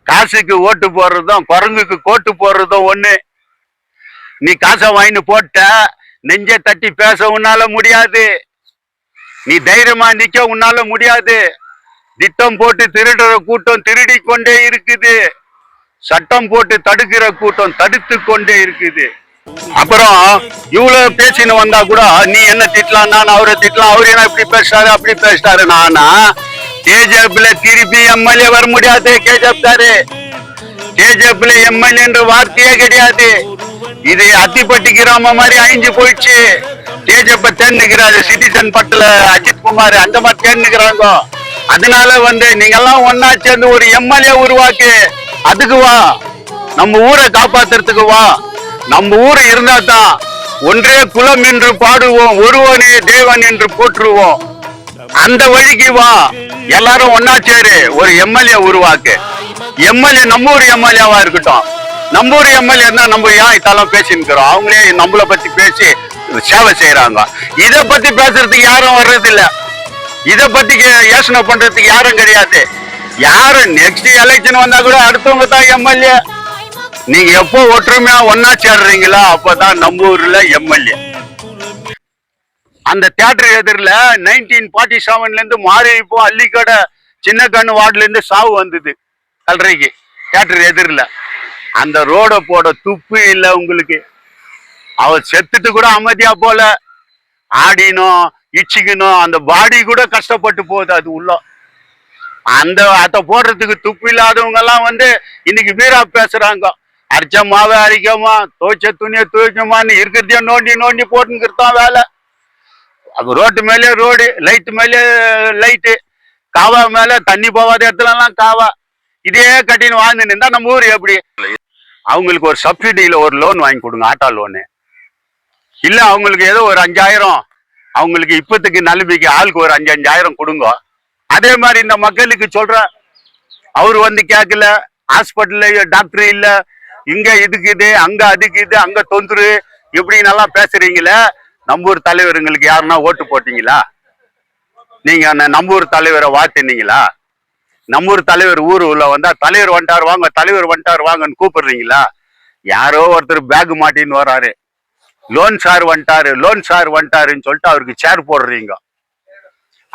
காசுக்கு ஓட்டு போடுறதும் குரங்குக்கு கோட்டு போடுறதும் ஒண்ணு. நீ காசை வாங்கி போட்ட நெஞ்ச தட்டி பேச உன்னால முடியாது. நீ தைரியமா நிக்க உன்னால முடியாது. திட்டம் போட்டு திருடுற கூட்டம் திருடி கொண்டே இருக்குது. சட்டம் போட்டு தடுக்கிற கூட்டம் தடுத்து கொண்டே இருக்குது. அப்புறம் இவ்வளவு பேசின்னு வந்தா கூட நீ என்ன திட்டலாம், நான் அவரை திட்டலாம், அவரு என்ன இப்படி பேசுறாரு அப்படி பேசுறாரு. நானா கேஜிஎஃப்ல திருப்பி எம்எல்ஏ வர முடியாது. கேஜிஎஃப்ல எம்எல்ஏன்ற வார்த்தையே கிடையாது. இது அத்திப்பட்டி கிராமம் மாதிரி அழிஞ்சு போயிடுச்சு. கேஜிஎஃப் தேர்ந்துக்கிறாரு சிட்டிசன் பட்டில அஜித் குமார் அந்த மாதிரி தேர்ந்துக்கிறாங்க. அதனால நீங்க எல்லாம் ஒன்னா சேர்ந்து ஒரு எம்எல்ஏ உருவாக்கு. அதுக்கு வா, நம்ம ஊரை காப்பாத்துறதுக்கு வா. நம்ம ஊர் இருந்தா தான் ஒன்றே குலம் என்று பாடுவோம், ஒருவனே தேவன் என்று போற்றுவோம். அந்த வழிக்கு வா, எல்லாரும் ஒன்னா சேரு ஒரு எம்எல்ஏ உருவாக்கு. எம்எல்ஏ நம்ம ஊர் எம்எல்ஏவா இருக்கட்டும். நம்ம ஊர் எம்எல்ஏ தான் நம்ம ஏன் இதெல்லாம் பேசிக்கிறோம். அவங்களே நம்மளை பத்தி பேசி சேவை செய்யறாங்க. இதை பத்தி பேசுறதுக்கு யாரும் வர்றது இல்ல. இதை பத்தி யோசனை பண்றதுக்கு யாரும் கிடையாது. யாரும் நெக்ஸ்ட் எலெக்ஷன் வந்தா கூட அடுத்தவங்க தான் எம்எல்ஏ. நீங்க எப்போ ஒற்றுமையா ஒன்னா சேர்றீங்களா அப்பதான் நம்ம ஊர்ல எம்எல்ஏ. அந்த தியேட்டர் எதிரில 1947 இருந்து மாறி இப்போ அள்ளிக்கடை சின்ன கண்ணு வார்டுல இருந்து சாவு வந்தது. கல்றைக்கு தியேட்டர் எதிரில அந்த ரோட போட துப்பு இல்லை உங்களுக்கு. அவர் செத்துட்டு கூட அமைதியா போல, ஆடினும் இச்சிக்கணும். அந்த பாடி கூட கஷ்டப்பட்டு போகுது அது உள்ள. அதை போடுறதுக்கு துப்பு இல்லாதவங்க எல்லாம் இன்னைக்கு வீரா பேசுறாங்க. அரிச்ச மாவை அரிக்கமா, துவைச்ச துணியை துவைக்கமான்னு இருக்கிறதையே நோண்டி நோண்டி போட்டுங்கிறதான் வேலை. ரோட்டு மேலே ரோடு, லைட்டு மேலே லைட்டு, காவா மேல தண்ணி போகாத இடத்துலலாம் காவா. இதே கட்டின்னு வாழ்ந்து நின்றா நம்ம ஊர் எப்படி? அவங்களுக்கு ஒரு சப்சிடியில ஒரு லோன் வாங்கி கொடுங்க, ஆட்டோ லோனு. இல்ல அவங்களுக்கு ஏதோ ஒரு 5000 அவங்களுக்கு இப்பத்துக்கு நலுமைக்கு ஆளுக்கு ஒரு 5,000 கொடுங்க. அதே மாதிரி இந்த மக்களுக்கு சொல்ற, அவரு கேட்கல, ஹாஸ்பிட்டல்ல டாக்டர் இல்ல, இங்க இதுக்குது அங்க அதுக்குது அங்க தொந்தரு இப்படி நல்லா பேசுறீங்களே. நம்பூர் தலைவருங்களுக்கு யாருன்னா ஓட்டு போட்டீங்களா? நீங்க நம்பூர் தலைவரை வாழ்த்தினீங்களா? நம்பூர் தலைவர் ஊர் உள்ள வந்தா தலைவர் வந்துட்டாரு வாங்க, தலைவர் வந்துட்டாரு வாங்கன்னு கூப்பிடுறீங்களா? யாரோ ஒருத்தர் பேக் மாட்டின்னு வர்றாரு, லோன் சார் வந்துட்டாரு, லோன் சார் வந்துட்டாருன்னு சொல்லிட்டு அவருக்கு சேர் போடுறீங்க.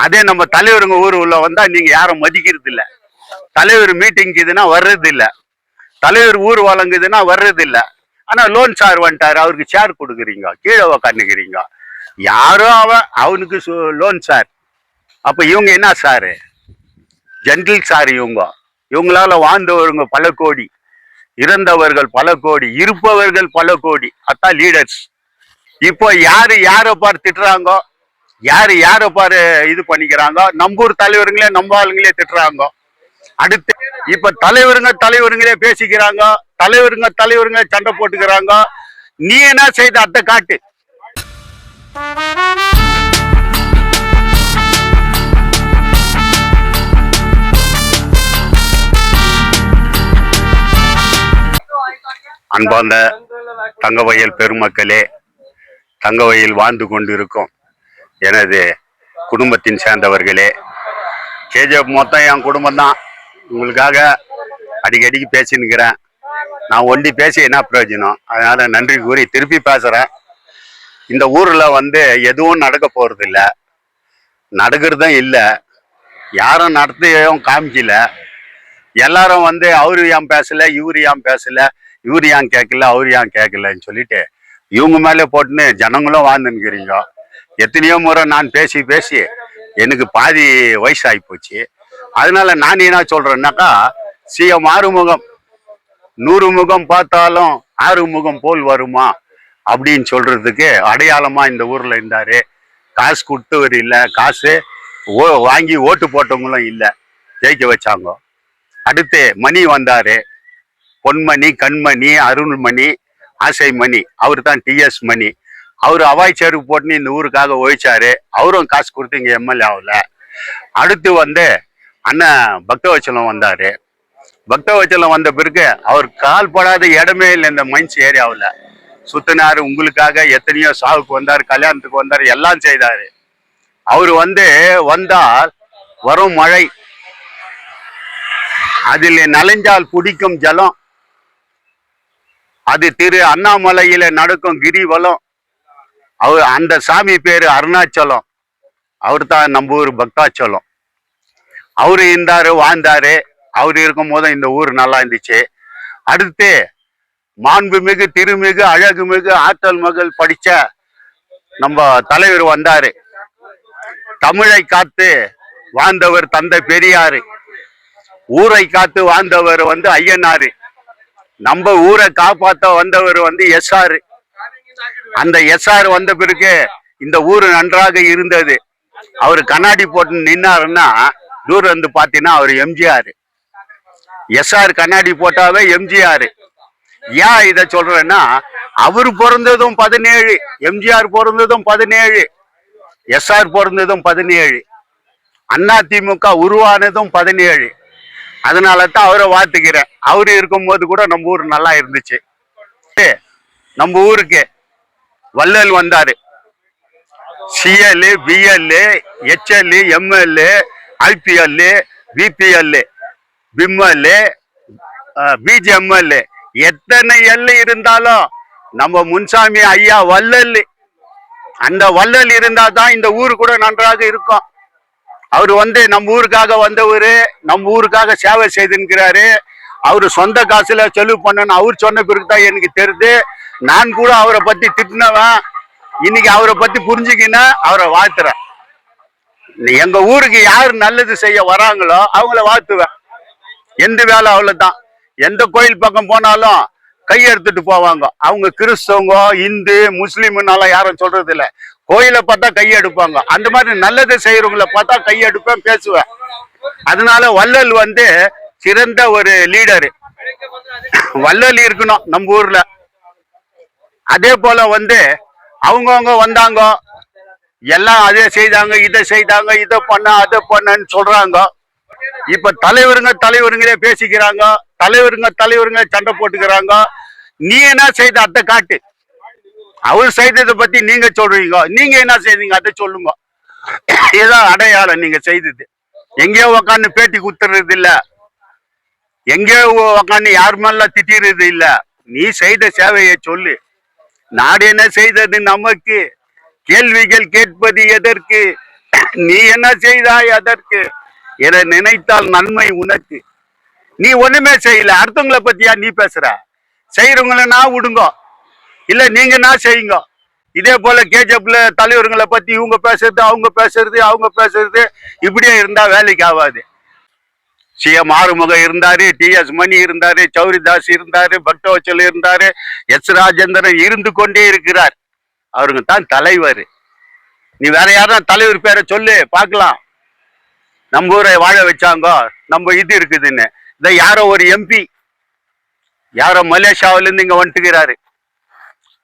அதே நம்ம தலைவருங்க ஊர் உள்ள வந்தா நீங்க யாரும் மதிக்கிறது இல்ல. தலைவர் மீட்டிங்க்கு இதுன்னா வர்றது இல்ல, தலைவர் ஊர் வழங்குதுன்னா வர்றது இல்ல. ஆனா லோன் சார் வந்துட்டாரு அவருக்கு சேர் கொடுக்குறீங்க, கீழே உக்காந்துக்கிறீங்க. யாரோ அவனுக்கு லோன் சார். அப்ப இவங்க என்ன சாரு? Gentle sir. இவங்களால வாழ்ந்தவருங்க பல கோடி, இறந்தவர்கள் பல கோடி, இருப்பவர்கள் பல கோடி. அதான் லீடர்ஸ். இப்போ யாரு யாரை பாரு திட்டுறாங்க, யாரு யாரை பாரு இது பண்ணிக்கிறாங்க. நம்பூர் தலைவருங்களே நம்ம ஆளுங்களே திட்டுறாங்க. அடுத்து இப்ப தலைவருங்களே பேசிக்கிறாங்க, தலைவருங்க சண்டை போட்டுக்கிறாங்க. நீ என்ன செய்த அத்தை காட்டு. அன்பார்ந்த தங்கவயல் பெருமக்களே, தங்கவயல் வாழ்ந்து கொண்டிருக்கும் எனது குடும்பத்தின் சேர்ந்தவர்களே, கேஜிஎஃப் மொத்தம் என் குடும்பம் தான். உங்களுக்காக அடிக்கடிக்கு பேசினுக்கிறேன். நான் ஒண்டி பேசி என்ன பிரயோஜனம்? அதனால நன்றி கூறி திருப்பி பேசுறேன். இந்த ஊர்ல எதுவும் நடக்க போறது இல்லை, நடக்கிறதும் இல்லை, யாரும் நடத்தையும் காமிக்கல. எல்லாரும் அவரு ஏன் பேசல, இவரு ஏன் பேசல, இவரு ஏன் கேட்கல, அவரு ஏன் கேட்கலன்னு சொல்லிட்டு இவங்க மேலே போட்டுன்னு ஜனங்களும் வாழ்ந்துன்னுக்கிறீங்க. எத்தனையோ முறை நான் பேசி பேசி எனக்கு பாதி வயசாகி போச்சு. அதனால நான் என்ன சொல்றேன்னாக்கா, சிஎம் ஆறுமுகம் 100 முகம் பார்த்தாலும் 6 முகம் போல் வருமா அப்படின்னு சொல்றதுக்கு அடையாளமா இந்த ஊர்ல இருந்தாரு. காசு கொடுத்தவர் இல்லை, காசு வாங்கி ஓட்டு போட்டவங்களும் இல்லை, ஜெயிக்க வச்சாங்க. அடுத்து மணி வந்தாரு, பொன்மணி, கண்மணி, அருள்மணி, ஆசைமணி. அவரு தான் டிஎஸ் மணி. அவரு அவாய் சேருக்கு போட்டுன்னு இந்த ஊருக்காக உழைச்சாரு. அவரும் காசு கொடுத்து இங்க எம்எல்ஏ ஆகல. அடுத்து அண்ணன் பக்தவச்சலம் வந்தாரு. பக்தவச்சலம் வந்த பிறகு அவர் கால் படாத இடமே இல்லை இந்த மைன்ஸ் ஏரியாவில். சுத்தினாரு உங்களுக்காக, எத்தனையோ சாவுக்கு வந்தாரு, கல்யாணத்துக்கு வந்தாரு, எல்லாம் செய்தாரு. அவரு வந்தால் வரும் மழை அதில் நனைஞ்சால் பிடிக்கும் ஜலம், அது திரு அண்ணாமலையில நடக்கும் கிரிவலம். அந்த சாமி பேரு அருணாச்சலம். அவர் தான் நம்ம ஊர் பக்தாச்சலம். அவரு இருந்தாரு, வாழ்ந்தாரு. அவரு இருக்கும் போதும் இந்த ஊர் நல்லா இருந்துச்சு. அடுத்து மாண்புமிகு திருமிகு அழகுமிகு ஆற்றல் மகள் படிச்ச நம்ம தலைவர் வந்தாரு. தமிழை காத்து வாழ்ந்தவர் தந்தை பெரியாரு, ஊரை காத்து வாழ்ந்தவர் ஐயனாரு, நம்ம ஊரை காப்பாத்த வந்தவர் எஸ்ஆர். அந்த எஸ்ஆர் வந்த பிறகு இந்த ஊர் நன்றாக இருந்தது. அவரு கண்ணாடி போட்டு நின்னாருன்னா தூரம் வந்து பாத்தீங்கன்னா அவர் எம்ஜிஆர். எஸ்ஆர் கண்ணாடி போட்டாவே எம்ஜிஆர். ஏன் இத சொல்றேன்னா, அவரு பிறந்ததும் 17, எம்ஜிஆர் பிறந்ததும் 17, எஸ்ஆர் பிறந்ததும் 17, அதிமுக உருவானதும் 17. அதனால தான் அவரை வாழ்த்துக்கிறேன். அவரு இருக்கும் போது கூட நம்ம ஊர் நல்லா இருந்துச்சு. நம்ம ஊருக்கு வள்ளல் வந்தாரு. CL, PL, HL, ML, IPL, BPL, PML, BGML, எத்தனை எல் இருந்தாலும் நம்ம முன்சாமி ஐயா வள்ளல், அந்த வள்ளல் இருந்தா தான் இந்த ஊர் கூட நன்றாக இருக்கும். அவரு நம்ம ஊருக்காக வந்தவரு, நம்ம ஊருக்காக சேவை செய்துங்கிறாரு. அவரு சொந்த காசுல செலவு பண்ணணும் அவர் சொன்ன பிறகுதான் எனக்கு தெரியுது. நான் கூட அவரை பத்தி திட்டினவன். இன்னைக்கு அவரை பத்தி புரிஞ்சுக்கினா அவரை வாழ்த்துறேன். எங்க ஊருக்கு யாரு நல்லது செய்ய வராங்களோ அவங்கள வாழ்த்துவேன். எந்த வேலை அவ்வளவுதான். எந்த கோயில் பக்கம் போனாலும் கையெடுத்துட்டு போவாங்க. அவங்க கிறிஸ்தவங்க, இந்து, முஸ்லீம்னால யாரும் சொல்றது இல்லை. கோயிலை பார்த்தா கையெடுப்பாங்க. அந்த மாதிரி நல்லது செய்யறவங்களை பார்த்தா கையெடுப்பேன், பேசுவேன். அதனால வள்ளல் சிறந்த ஒரு லீடரு. வள்ளல் இருக்கணும் நம்ம ஊர்ல. அதே போல அவங்கவுங்க வந்தாங்க, எல்லாம் அதே செய்தாங்க, இதை செய்தாங்க, இதை பண்ண அதை பண்ணன்னு சொல்றாங்க. இப்ப தலைவருங்களே பேசிக்கிறாங்க, தலைவருங்க சண்டை போட்டுக்கிறாங்க. நீ என்ன செய்த அதை காட்டு. அவர் செய்ததை பத்தி நீங்க சொல்றீங்க, நீங்க என்ன செய்தீங்க அதை சொல்லுங்க. இதான் அடையாளம் நீங்க செய்தது. எங்கேயோ உக்காந்து பேட்டி குத்துறது இல்ல, எங்கேயோ உக்காந்து யார் மேல திட்டிறது இல்ல. நீ செய்த சேவையை சொல்லு. நாடு என்ன செய்தது நமக்கு? கேள்விகள் கேட்பது எதற்கு? நீ என்ன செய்தாய் அதற்கு? என நினைத்தால் நன்மை உனக்கு. நீ ஒண்ணுமே செய்யல, அடுத்தவங்களை பத்தியா நீ பேசுற? செய்யறவங்கள நான் விடுங்க, இல்ல நீங்க நான் செய்யுங்க. இதே போல கேஜப்ல தலைவர்களை பத்தி இவங்க பேசுறது, அவங்க பேசுறது இப்படியே இருந்தா வேலைக்கு ஆகாது. சிஎம் ஆறுமுகம் இருந்தாரு, டிஎஸ் மணி இருந்தாரு, சௌரிதாஸ் இருந்தாரு, பக்தவச்சல் இருந்தாரு, எஸ் ராஜேந்திரன் இருந்து கொண்டே இருக்கிறார். அவருங்க தான் தலைவர். நீ வேற யாரும் தலைவர் பேரை சொல்லு பார்க்கலாம். நம்ம ஊரை வாழ வச்சாங்க, நம்ம இது இருக்குதுன்னு. இதை யாரோ ஒரு எம்பி யாரோ மலேசியாவில இருந்து இங்க வந்துட்டுக்கிறாரு.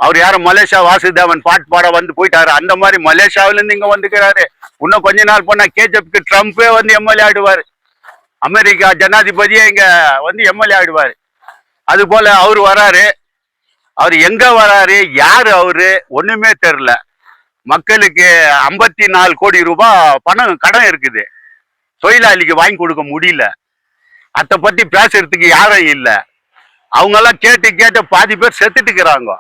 அவர் யாரோ மலேசியா வாசுதேவன் பாட்டு பாட போயிட்டாரு. அந்த மாதிரி மலேசியாவில இருந்து இங்க வந்துக்கிறாரு. இன்னும் கொஞ்ச நாள் போனா கேஜப்க்கு ட்ரம்ப்பே எம்எல்ஏ ஆயிடுவாரு. அமெரிக்கா ஜனாதிபதியே இங்க எம்எல்ஏ ஆயிடுவாரு. அது போல அவரு வராரு. அவர் எங்க வராரு, யாரு அவரு ஒண்ணுமே தெரியல. மக்களுக்கு 54 கோடி ரூபாய் பணம் கடன் இருக்குது. தொழிலாளிக்கு வாங்கி கொடுக்க முடியல. அதை பத்தி பேசுறதுக்கு யாரும் இல்ல. அவங்க எல்லாம் கேட்டு பாதி பேர் செத்துட்டு இருக்கிறாங்க.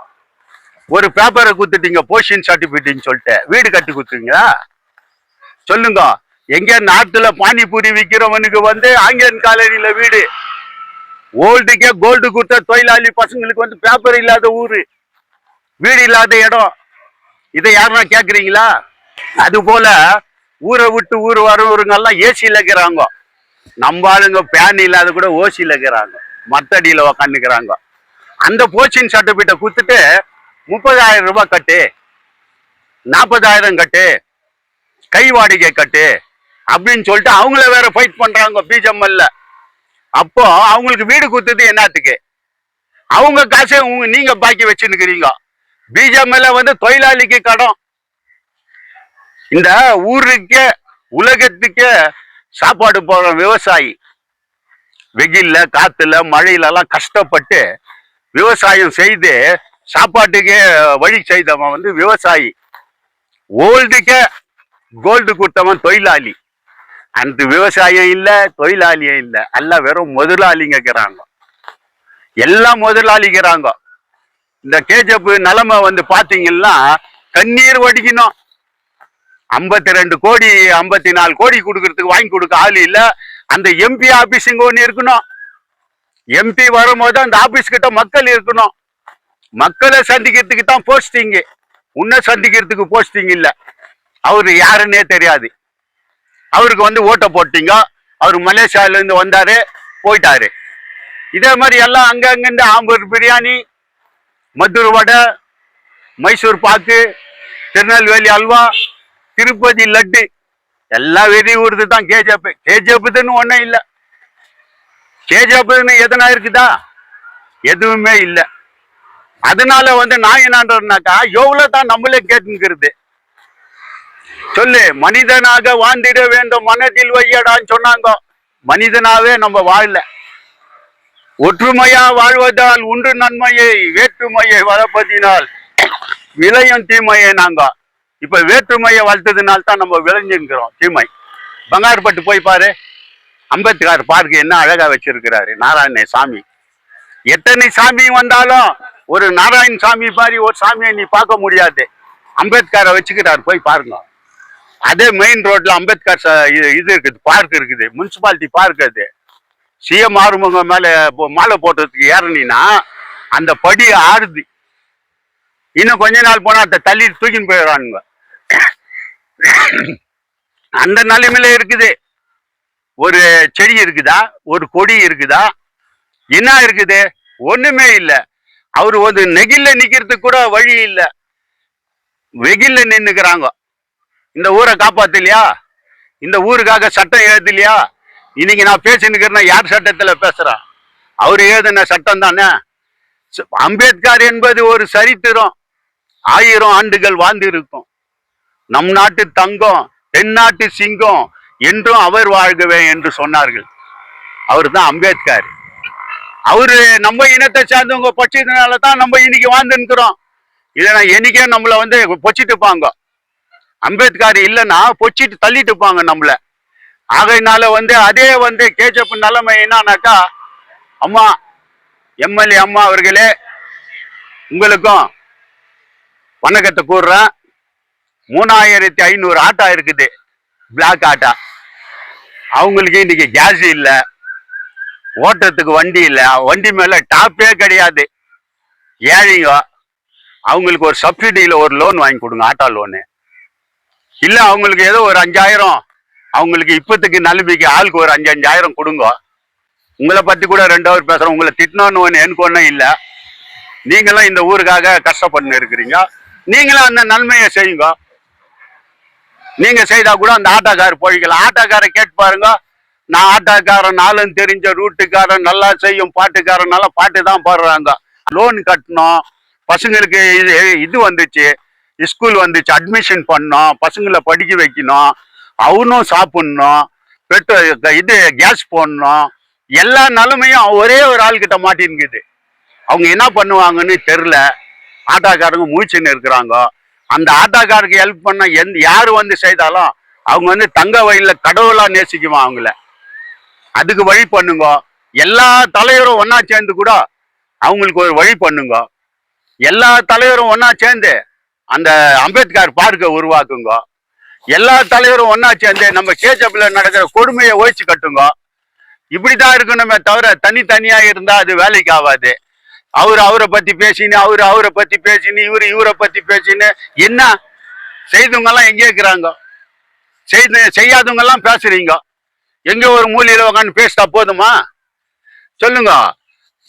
ஒரு பேப்பரை குத்துட்டீங்க, போஷன் சர்டிபிகேட்னு சொல்லிட்டு வீடு கட்டி குத்துறீங்களா? சொல்லுங்க. எங்க நாட்டுல பானிபூரி விற்கிறவனுக்கு ஆங்கிலன் காலனில வீடு, ஓல்டுக்கே கோல்டு கொடுத்த தொழிலாளி பசங்களுக்கு பேப்பர் இல்லாத ஊரு, வீடு இல்லாத இடம். இதை யாருன்னா கேக்குறீங்களா? அது போல ஊரை விட்டு ஊர் வரவருங்கெல்லாம் ஏசியில இருக்கிறாங்க. நம்ம ஆளுங்க பேன் இல்லாத கூட ஓசியில இருக்கிறாங்க, மத்தடியில உக்காந்துக்கிறாங்க. அந்த போஸ்டிங் சர்டிபிகேட்டை கொடுத்துட்டு 30,000 ரூபாய் கட்டு, 40,000 கட்டு, கை வாடகை கட்டு அப்படின்னு சொல்லிட்டு அவங்கள வேற ஃபைட் பண்றாங்க பிஜிஎம்எல்ல. அப்போ அவங்களுக்கு வீடு கொடுத்தது என்னத்துக்கு? அவங்க காசை நீங்க பாக்கி வச்சுருக்கிறீங்க. பிஜிஎம்எல்ல தொழிலாளிக்கு கடன். இந்த ஊருக்கு உலகத்துக்கு சாப்பாடு போடுற விவசாயி வெயில்ல காத்துல மழையில எல்லாம் கஷ்டப்பட்டு விவசாயம் செய்து சாப்பாட்டுக்கே வழி செய்தவன் விவசாயி. ஓல்டுக்கே கோல்டு கொடுத்தவன் தொழிலாளி. அந்த விவசாயம் இல்ல, தொழிலாளியும் இல்ல, எல்லாம் வெறும் முதலாளிங்கிறாங்க. எல்லாம் முதலாளிக்கிறாங்க. இந்த கேஜப் நிலைமை வந்து பாத்தீங்கன்னா கண்ணீர் வடிக்கணும். 52 கோடி 54 கோடி கொடுக்கறதுக்கு வாங்கி கொடுக்க ஆள் இல்ல. அந்த எம்பி ஆபீஸ் இங்க ஒண்ணு இருக்கணும். எம்பி வரும்போது அந்த ஆபீஸ் கிட்ட மக்கள் இருக்கணும். மக்களை சந்திக்கிறதுக்கு தான் போஸ்டிங். உன்னை சந்திக்கிறதுக்கு போஸ்டிங் இல்ல. அவரு யாருன்னே தெரியாது. அவருக்கு வந்து ஓட்ட போட்டீங்க. அவரு மலேசியால இருந்து வந்தாரு, போயிட்டாரு. இதே மாதிரி எல்லாம் அங்கங்கிருந்து ஆம்பூர் பிரியாணி, மதுரை வடை, மைசூர் பாக்கு, திருநெல்வேலி அல்வா, திருப்பதி லட்டு எல்லாம் வெளியூர்து தான் கேஜப். கேஜப்னு ஒன்றும் இல்லை. கேஜப்னு எதனா இருக்குதா? எதுவுமே இல்லை. அதனால வந்து நான் என்னன்றேன்னாக்கா எவ்வளவு தான் நம்மளே கேட்டுங்கிறது. சொல்லு, மனிதனாக வாழ்ந்திட வேண்டும் மனதில் வையடான்னு சொன்னாங்க. மனிதனாவே நம்ம வாழல. ஒற்றுமையா வாழ்வதால் உண்டு நன்மையை, வேற்றுமையை வளர்ப்பதினால் விளையும் தீமையை. நாங்க இப்ப வேற்றுமையை வளர்த்ததுனால தான் நம்ம விளைஞ்சிருக்கிறோம் தீமை. பங்காருப்பட்டு போய் பாரு, அம்பேத்கர் பார்க்கு என்ன அழகா வச்சிருக்கிறாரு நாராயண சாமி. எத்தனை சாமி வந்தாலும் ஒரு நாராயண சாமி மாதிரி ஒரு சாமியை நீ பார்க்க முடியாது. அம்பேத்கரை வச்சுக்கிறாரு, போய் பாருங்க. அதே மெயின் ரோட்ல அம்பேத்கர் இது இருக்குது, பார்க் இருக்குது, முனிசிபாலிட்டி பார்க். அது சிஎம் ஆறுமுக மேல மாலை போட்டதுக்கு ஏறனா அந்த படி ஆறுது. இன்னும் கொஞ்ச நாள் போனா அதை தள்ளி தூக்கின்னு போயிடுறானுங்க. அந்த நிலைமையில இருக்குது. ஒரு செடி இருக்குதா, ஒரு கொடி இருக்குதா, என்ன இருக்குது? ஒண்ணுமே இல்லை. அவரு ஒரு நெகிழ்ல நிக்கிறதுக்கு கூட வழி இல்லை. வெகில்ல நின்னுக்கிறாங்க. இந்த ஊரை காப்பாத்தலையா? இந்த ஊருக்காக சட்டம் எழுதலையா? இன்னைக்கு நான் பேசினுக்கிறேன்னா யார் சட்டத்துல பேசுறான்? அவரு எழுதின சட்டம் தானே. அம்பேத்கர் என்பது ஒரு சரித்திரம். 1000 ஆண்டுகள் வாழ்ந்து இருக்கும். நம் நாட்டு தங்கம், தென்னாட்டு சிங்கம் என்றும் அவர் வாழ்கவே என்று சொன்னார்கள். அவர் தான் அம்பேத்கர். அவரு நம்ம இனத்தை சார்ந்தவங்க பட்சத்தினால தான் நம்ம இன்னைக்கு வாழ்ந்துருக்கிறோம். இல்லைன்னா என்னைக்கே நம்மளை வந்து பொச்சிட்டுப்பாங்க. அம்பேத்கர் இல்லைன்னா பொச்சிட்டு தள்ளிட்டு இருப்பாங்க நம்மள. ஆகையினால வந்து அதே வந்து கேஜப் நிலைமை என்னன்னாக்கா, அம்மா எம்எல்ஏ அம்மா அவர்களே, உங்களுக்கும் வணக்கத்தை கூறுறேன். 3500 ஆட்டோ இருக்குது, பிளாக் ஆட்டோ. அவங்களுக்கு இன்னைக்கு கேஸ் இல்லை, ஓட்டுறதுக்கு வண்டி இல்லை, வண்டி மேல டாப்பே கிடையாது. ஏழைங்க, அவங்களுக்கு ஒரு சப்சிடியில ஒரு லோன் வாங்கி கொடுங்க, ஆட்டோ லோனு. இல்ல அவங்களுக்கு ஏதோ ஒரு 5000, அவங்களுக்கு இப்பத்துக்கு நிலைமைக்கு ஆளுக்கு ஒரு 5-5000 கொடுங்க. உங்களை பத்தி கூட 2 ஹவர் பேசுறேன். உங்களை திட்டணும்னு எனக்கு ஒன்றும் இல்லை. நீங்களும் இந்த ஊருக்காக கஷ்டப்பட்டு இருக்கிறீங்க. நீங்களும் அந்த நன்மையை செய்யுங்க. நீங்க செய்தா கூட அந்த ஆட்டோக்காரர் போய்க்கலாம். ஆட்டோக்காரை கேட்டு பாருங்க. நான் ஆட்டோக்காரன், நாளும் தெரிஞ்ச ரூட்டுக்காரன், நல்லா செய்யும் பாட்டுக்காரன், நல்லா பாட்டு தான் பாடுறாங்க. லோன் கட்டணும், பசங்களுக்கு இது வந்துச்சு, ஸ்கூல் வந்துச்சு, அட்மிஷன் பண்ணோம், பசங்களை படிக்க வைக்கணும், அவனும் சாப்பிடணும், பெட்ரோல் இது கேஸ் போடணும். எல்லா நிலைமையும் ஒரே ஒரு ஆள்கிட்ட மாட்டின்னுக்குது. அவங்க என்ன பண்ணுவாங்கன்னு தெரியல. ஆட்டோக்காரங்க முழிச்சுன்னு இருக்கிறாங்க. அந்த ஆட்டோக்காருக்கு ஹெல்ப் பண்ண யாரு வந்து செய்தாலும் அவங்க வந்து தங்க வயல்ல கடவுளா நேசிக்குவான் அவங்கள. அதுக்கு வழி பண்ணுங்க. எல்லா தலைவரும் ஒன்னா சேர்ந்து கூட அவங்களுக்கு ஒரு வழி பண்ணுங்க. எல்லா தலைவரும் ஒன்னா சேர்ந்து அந்த அம்பேத்கர் பார்க்கை உருவாக்குங்க. எல்லா தலைவரும் ஒன்னா சேர்ந்து நம்ம கேஜப்ல நடக்கிற கொடுமையை ஒழிச்சு கட்டுங்க. இப்படிதான் இருக்கணுமே தவிர தனித்தனியா இருந்தா அது வேலைக்கு ஆகாது. அவரை பத்தி பேசினு, அவரை பத்தி பேசினு, இவரை பத்தி பேசினு, என்ன செய்தவங்க எல்லாம் எங்கே இருக்கிறாங்க? செய்யாதவங்க எல்லாம் பேசுறீங்க. எங்க ஒரு மூலையில உட்காந்து பேசிட்டா போதுமா? சொல்லுங்க.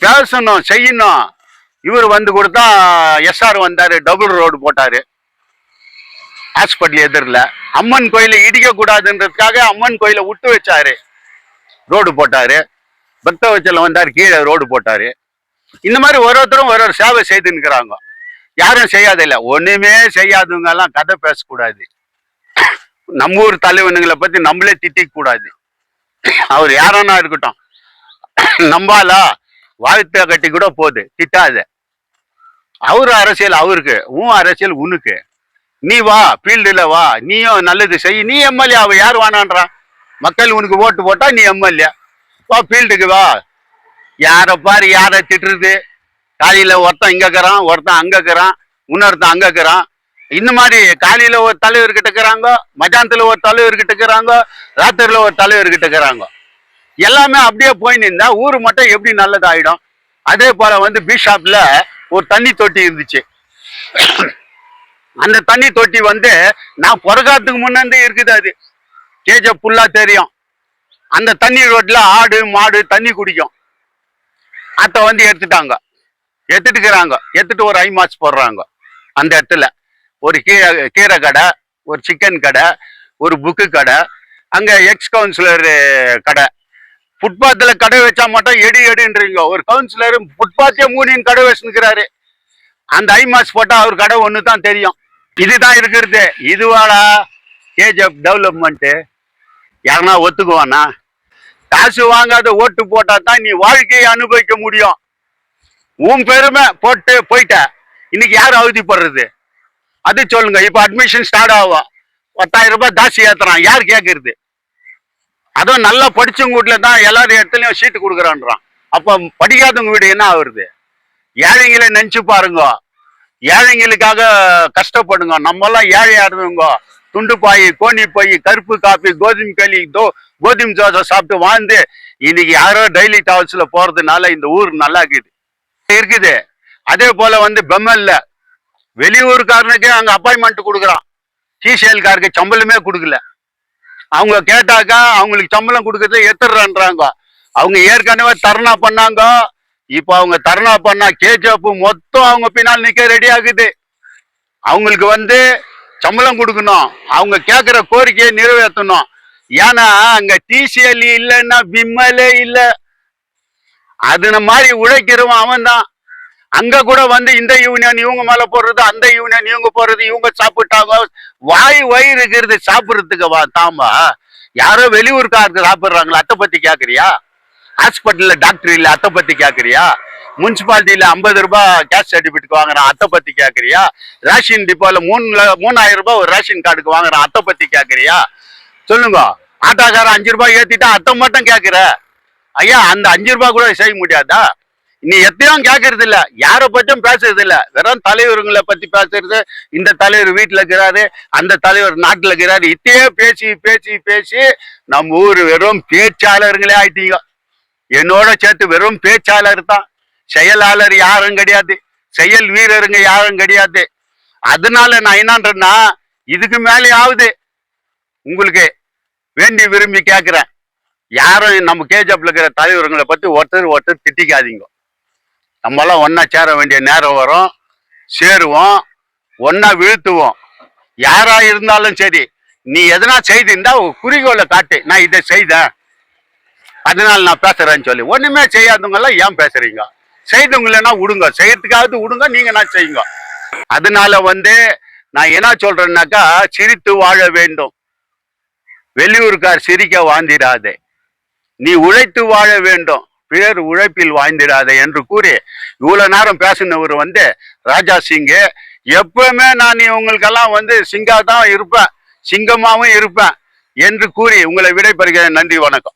பேசணும், செய்யணும். இவர் வந்து கொடுத்தா எஸ்ஆர் வந்தாரு, டபுள் ரோடு போட்டாரு ஹாஸ்பிட்டல் எதிரில். அம்மன் கோயிலை இடிக்க கூடாதுன்றதுக்காக அம்மன் கோயிலை விட்டு வச்சாரு, ரோடு போட்டாரு. பக்த வச்சல வந்தாரு, கீழே ரோடு போட்டாரு. இந்த மாதிரி ஒருத்தரும் ஒரு சேவை செய்துன்னுக்கிறாங்க. யாரும் செய்யாதில்லை. ஒண்ணுமே செய்யாதவங்க எல்லாம் கதை பேசக்கூடாது. நம்ம ஊர் தலைவனுங்களை பத்தி நம்மளே திட்டிக்க கூடாது. அவர் யாரானா இருக்கட்டும், நம்பாலா வாழ்த்த கட்டி கூட போகுது, திட்டாத. அவரு அரசியல் அவருக்கு, உன் அரசியல் உனக்கு. நீ வா, ஃபீல்டுல வா, நீயும் நல்லது செய். நீ எம்எல்ஏ, அவ யார் வானான்றான்? மக்கள் உனக்கு ஓட்டு போட்டா நீ எம்எல்ஏ. வா ஃபீல்டுக்கு வா. யாரை பாரு யாரை திட்டுறது. காலையில ஒருத்தன் இங்க இருக்கிறான், ஒருத்தன் அங்க இருக்கிறான், இன்னொருத்தன் அங்க இருக்கிறான். இந்த மாதிரி காலையில ஒரு தலைவர்கிட்ட இருக்கிறாங்க, மத்தியானத்துல ஒரு தலைவர்கிட்ட இருக்கிறாங்க, ராத்திரில ஒரு தலைவர்கிட்ட இருக்கிறாங்க. எல்லாமே அப்படியே போய் நின்றா ஊரு மட்டும் எப்படி நல்லது ஆயிடும். அதே போல வந்து பிஷாப்ல ஒரு தண்ணி தொட்டி இருந்துச்சு. அந்த தண்ணி தொட்டி வந்து நான் பிறகாத்துக்கு முன்னாடி இருக்குது. அது கேஜப் ஃபுல்லா தெரியும். அந்த தண்ணி ரோட்ல ஆடு மாடு தண்ணி குடிக்கும். அத வந்து எடுத்துட்டாங்க, எடுத்துட்டுக்கிறாங்க. எடுத்துட்டு ஒரு ஐமாஸ் போடுறாங்க. அந்த இடத்துல ஒரு கீரை கடை, ஒரு சிக்கன் கடை, ஒரு புக்கு கடை, அங்க எக்ஸ் கவுன்சிலர் கடை. ஃபுட்பாத்ல கடை வச்சா மட்டும் எடி எடுன்றீங்க. ஒரு கவுன்சிலர் ஃபுட்பாத்தே 3 கடை வச்சுக்கிறாரு. அந்த ஐமாஸ் போட்டா அவர் கடை ஒண்ணு தான் தெரியும். இதுதான் இருக்கிறது. இதுவாடா கேஜிஎஃப் டெவலப்மெண்ட்? யாருன்னா ஒத்துக்குவானா? காசு வாங்காத ஓட்டு போட்டா தான் நீ வாழ்க்கையை அனுபவிக்க முடியும். உன் பெருமை போட்டு போயிட்ட. இன்னைக்கு யார் அவதிப்படுறது அது சொல்லுங்க. இப்ப அட்மிஷன் ஸ்டார்ட் ஆகும், 10,000 ரூபாய் தாசி ஏத்துறான். யார் கேட்கறது? அதுவும் நல்லா படிச்சவங்க வீட்டுல தான் எல்லாரும் இடத்துலயும் சீட்டு கொடுக்குறான்றான். அப்ப படிக்காதவங்க வீடு என்ன ஆகுறது? ஏழைங்களை நினைச்சு பாருங்க. ஏழைங்களுக்காக கஷ்டப்படுங்க. நம்ம எல்லாம் ஏழையா இருந்தவங்க துண்டு பாய், கோணி பாய், கருப்பு காப்பி, கோதுமை களி, கோதுமை தோசை சாப்பிட்டு வாழ்ந்து இன்னைக்கு யாரோ டெய்லி டிராவல்ஸ்ல போறதுனால இந்த ஊர் நல்லா இருக்குது. அதே போல வந்து பெம்மல்ல வெளியூருக்காரனுக்கே அங்க அப்பாயின்மெண்ட் கொடுக்குறான். டிசிஎல்காருக்கு சம்பளமே கொடுக்கல. அவங்க கேட்டாக்கா அவங்களுக்கு சம்பளம் கொடுக்கறது எத்துறான்றாங்க. அவங்க ஏற்கனவே தர்ணா பண்ணாங்க. இப்ப அவங்க தர்ணா பண்ணா கேஜப் மொத்தம் அவங்க பின்னால் நிக்க ரெடி ஆகுது. அவங்களுக்கு வந்து சம்பளம் கொடுக்கணும், அவங்க கேட்கிற கோரிக்கையை நிறைவேற்றணும். ஏன்னா அங்க டிசிஎல் இல்லைன்னா விம்மலே இல்ல. அது மாதிரி உழைக்கிறவன் அவன் தான். அங்க கூட வந்து இந்த யூனியன் இவங்க மேல போடுறது, அந்த யூனியன் இவங்க போடுறது, இவங்க சாப்பிட்டாங்க. வயிறு இருக்கிறது சாப்பிடுறதுக்கு தாமா. யாரோ வெளியூருக்காரருக்கு சாப்பிடுறாங்களா? அத்தை பத்தி கேக்குறியா? ஹாஸ்பிட்டல்ல டாக்டர் இல்ல, அத்தை பத்தி கேக்குறியா? முனிசிபாலிட்டியில 50 ரூபாய் கேஸ் சர்டிபிகேட் வாங்குறான், அத்தை பத்தி கேக்குறியா? ரேஷன் டிப்போல 3,000 ரூபாய் ஒரு ரேஷன் கார்டுக்கு வாங்குறான், அத்தை பத்தி கேக்குறியா? சொல்லுங்க. ஆட்டோக்காரன் 5 ரூபாய் ஏத்திட்டா அத்தை மட்டும் கேக்குற. ஐயா, அந்த 5 ரூபாய் கூட செய்ய முடியாதா? நீ எத்தையும் கேட்கறது இல்ல, யாரை பத்தியும் பேசுறது இல்ல. வெறும் தலைவருங்களை பத்தி பேசுறது. இந்த தலைவர் வீட்டுல இருக்கிறாரு, அந்த தலைவர் நாட்டுல இருக்கிறாரு. இத்தையே பேசி பேசி பேசி நம்ம ஊர் வெறும் பேச்சாளர்களே ஆயிட்டீங்க. என்னோட சேர்த்து வெறும் பேச்சாளர் தான். செயலாளர் யாரும் கிடையாது, செயல் வீரருங்க யாரும் கிடையாது. அதனால நான் என்னன்றேன்னா, இதுக்கு மேலே ஆகுது உங்களுக்கு வேண்டி விரும்பி கேட்கிறேன். யாரும் நம்ம கேஜப்ல இருக்கிற தலைவர்களை பத்தி ஒருத்தர் திட்டிக்காதீங்க. நம்மளாம் ஒன்னா சேர வேண்டிய நேரம் வரும், சேருவோம், ஒன்னா வீழ்த்துவோம். யாரா இருந்தாலும் சரி, நீ எதனா செய்திருந்தா குறிக்கோளை காட்டு. நான் இதை செய்தேன், அதனால நான் பேசுறேன்னு சொல்லி. ஒண்ணுமே செய்யாதவங்க எல்லாம் ஏன் பேசுறீங்க? செய்தவங்களா விடுங்க, செய்யறதுக்காவது விடுங்க, நீங்க நான் செய்யுங்க. அதனால வந்து நான் என்ன சொல்றேன்னாக்கா, சிரித்து வாழ வேண்டும். வெளியூருக்கார் சிரிக்க வாழ்ந்திடாதே, நீ உழைத்து வாழ வேண்டும், பேர் உழைப்பில் வாழ்ந்திடாதே என்று கூறி இவ்வளவு நேரம் பேசினவர் வந்து ராஜா சிங்கு. எப்பவுமே நான் உங்களுக்கெல்லாம் வந்து சிங்கா தான் இருப்பேன், சிங்கமாவும் இருப்பேன் என்று கூறி உங்களை விடைபெறுகிறேன். நன்றி, வணக்கம்.